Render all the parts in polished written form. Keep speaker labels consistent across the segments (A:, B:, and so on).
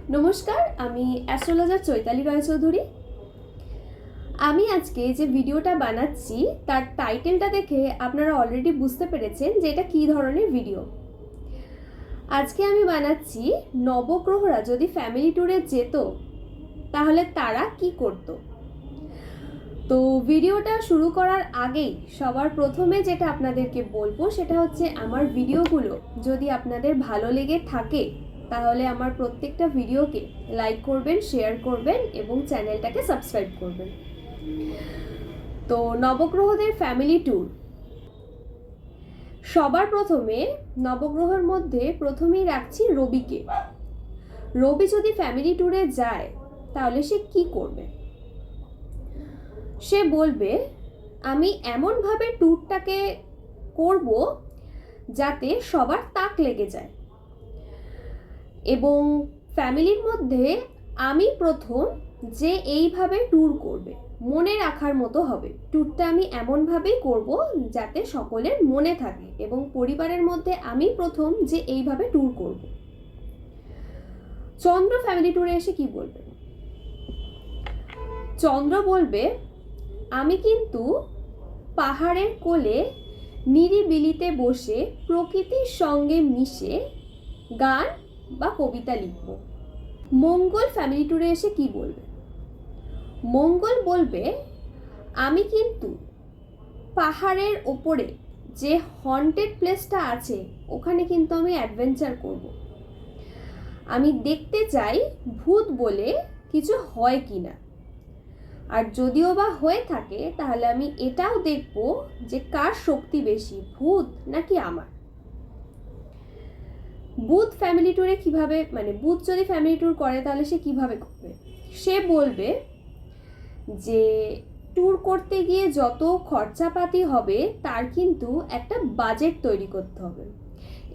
A: নমস্কার, আমি অ্যাস্ট্রোলজার চৈতালি রায়চৌধুরী। আমি আজকে যে ভিডিওটা বানাচ্ছি তার টাইটেলটা দেখে আপনারা অলরেডি বুঝতে পেরেছেন যে এটা কী ধরনের ভিডিও। আজকে আমি বানাচ্ছি নবগ্রহরা যদি ফ্যামিলি ট্যুরে যেত তাহলে তারা কি করত। তো ভিডিওটা শুরু করার আগেই সবার প্রথমে যেটা আপনাদেরকে বলবো সেটা হচ্ছে আমার ভিডিওগুলো যদি আপনাদের ভালো লেগে থাকে তাহলে আমার প্রত্যেকটা ভিডিওকে লাইক করবেন, শেয়ার করবেন এবং চ্যানেলটাকে সাবস্ক্রাইব করবেন। তো নবগ্রহদের ফ্যামিলি ট্যুর, সবার প্রথমে নবগ্রহের মধ্যে প্রথমেই রাখছি রবিকে। রবি যদি ফ্যামিলি ট্যুরে যায় তাহলে সে কি করবে? সে বলবে আমি এমনভাবে ট্যুরটাকে করব যাতে সবার তাক লেগে যায় এবং ফ্যামিলির মধ্যে আমি প্রথম যে এইভাবে ট্যুর করবে মনে রাখার মতো হবে। ট্যুরটা আমি এমনভাবেই করব যাতে সকলের মনে থাকে এবং পরিবারের মধ্যে আমি প্রথম যে এইভাবে ট্যুর করব। চন্দ্র ফ্যামিলি ট্যুরে এসে কি বলবে? চন্দ্র বলবে আমি কিন্তু পাহাড়ের কোলে নিরিবিলিতে বসে প্রকৃতির সঙ্গে মিশে গান বা কবিতা লিখব। মঙ্গল ফ্যামিলি ট্যুরে এসে কি বলবে? মঙ্গল বলবে আমি কিন্তু পাহাড়ের ওপরে যে হন্টেড প্লেসটা আছে ওখানে কিন্তু আমি অ্যাডভেঞ্চার করব। আমি দেখতে চাই ভূত বলে কিছু হয় কি না, আর যদিও বা হয়ে থাকে তাহলে আমি এটাও দেখব যে কার শক্তি বেশি, ভূত নাকি আমার। বুধ ফ্যামিলি ট্যুরে কিভাবে, বুধ যদি ফ্যামিলি ট্যুর করে তাহলে সে কিভাবে করবে? সে বলবে যে ট্যুর করতে গিয়ে যত খরচাপাতি হবে তার কিন্তু একটা বাজেট তৈরি করতে হবে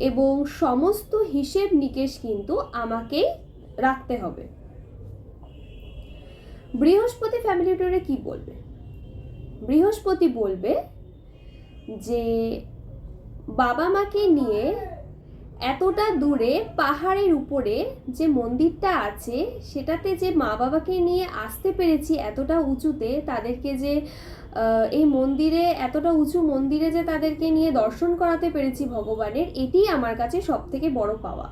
A: এবং সমস্ত হিসেব নিকেশ কিন্তু আমাকেই রাখতে হবে। বৃহস্পতি ফ্যামিলি ট্যুরে কি বলবে? বৃহস্পতি বলবে যে বাবা মাকে নিয়ে এতটা দূরে পাহাড়ের উপরে যে মন্দিরটা আছে সেটাতে যে মা বাবাকে নিয়ে আসতে পেরেছি এতটা উঁচুতে, তাদেরকে যে এই মন্দিরে এতটা উঁচু মন্দিরে যে তাদেরকে নিয়ে দর্শন করাতে পেরেছি ভগবানের, এটি আমার কাছে সব থেকে বড় পাওয়া।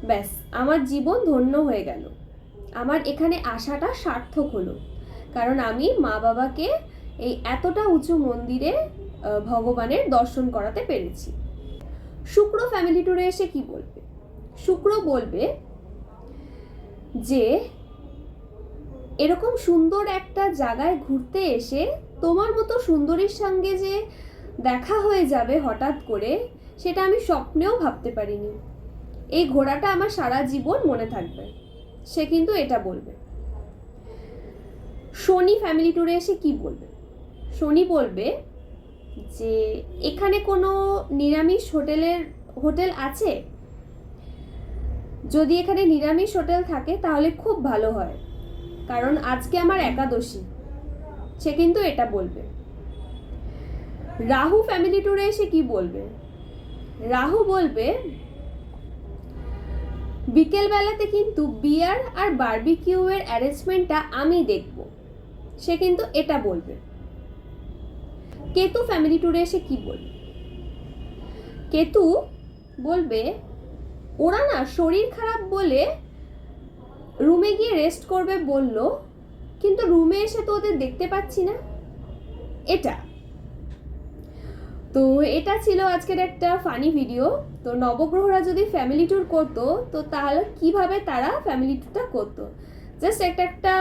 A: ব্যাস, আমার জীবন ধন্য হয়ে গেল, আমার এখানে আসাটা সার্থক হলো, কারণ আমি মা বাবাকে এই এতটা উঁচু মন্দিরে ভগবানের দর্শন করাতে পেরেছি। শুক্র ফ্যামিলি ট্যুরে এসে কি বলবে? শুক্র বলবে যে এরকম সুন্দর একটা জায়গায় ঘুরতে এসে তোমার মতো সুন্দরীর সঙ্গে যে দেখা হয়ে যাবে হঠাৎ করে, সেটা আমি স্বপ্নেও ভাবতে পারিনি। এই ঘোরাটা আমার সারা জীবন মনে থাকবে। সে কিন্তু এটা বলবে। শনি ফ্যামিলি ট্যুরে এসে কি বলবে? শনি বলবে যে এখানে কোনো নিরামিষ হোটেল আছে? যদি এখানে নিরামিষ হোটেল থাকে তাহলে খুব ভালো হয়, কারণ আজকে আমার একাদশী। সে কিন্তু এটা বলবে। রাহু ফ্যামিলি ট্যুরে এসে কি বলবে? রাহু বলবে বিকেল বেলাতে কিন্তু বিয়ার আর বারবিকিউ এর অ্যারেঞ্জমেন্টটা আমি দেখব। সে কিন্তু এটা বলবে। কেতু ফ্যামিলি ট্যুরে এসে কি বলবে? কেতু বলবে ওরা না শরীর খারাপ বলে রুমে গিয়ে রেস্ট করবে বলল, কিন্তু রুমে এসে তো ওদের দেখতে পাচ্ছি না। এটা তো এটা ছিল আজকের একটা ফানি ভিডিও। তো নবগ্রহরা যদি ফ্যামিলি ট্যুর করতো তো তাহলে কিভাবে তারা ফ্যামিলি ট্যুরটা করতো, জাস্ট একটা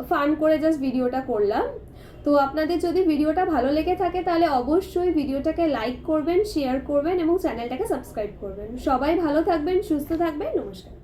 A: ফান করে জাস্ট ভিডিওটা করলাম। তো আপনাদের যদি ভিডিওটা ভালো লেগে থাকে তাহলে অবশ্যই ভিডিওটাকে লাইক করবেন, শেয়ার করবেন এবং চ্যানেলটাকে সাবস্ক্রাইব করবেন। সবাই ভালো থাকবেন, সুস্থ থাকবেন। নমস্কার।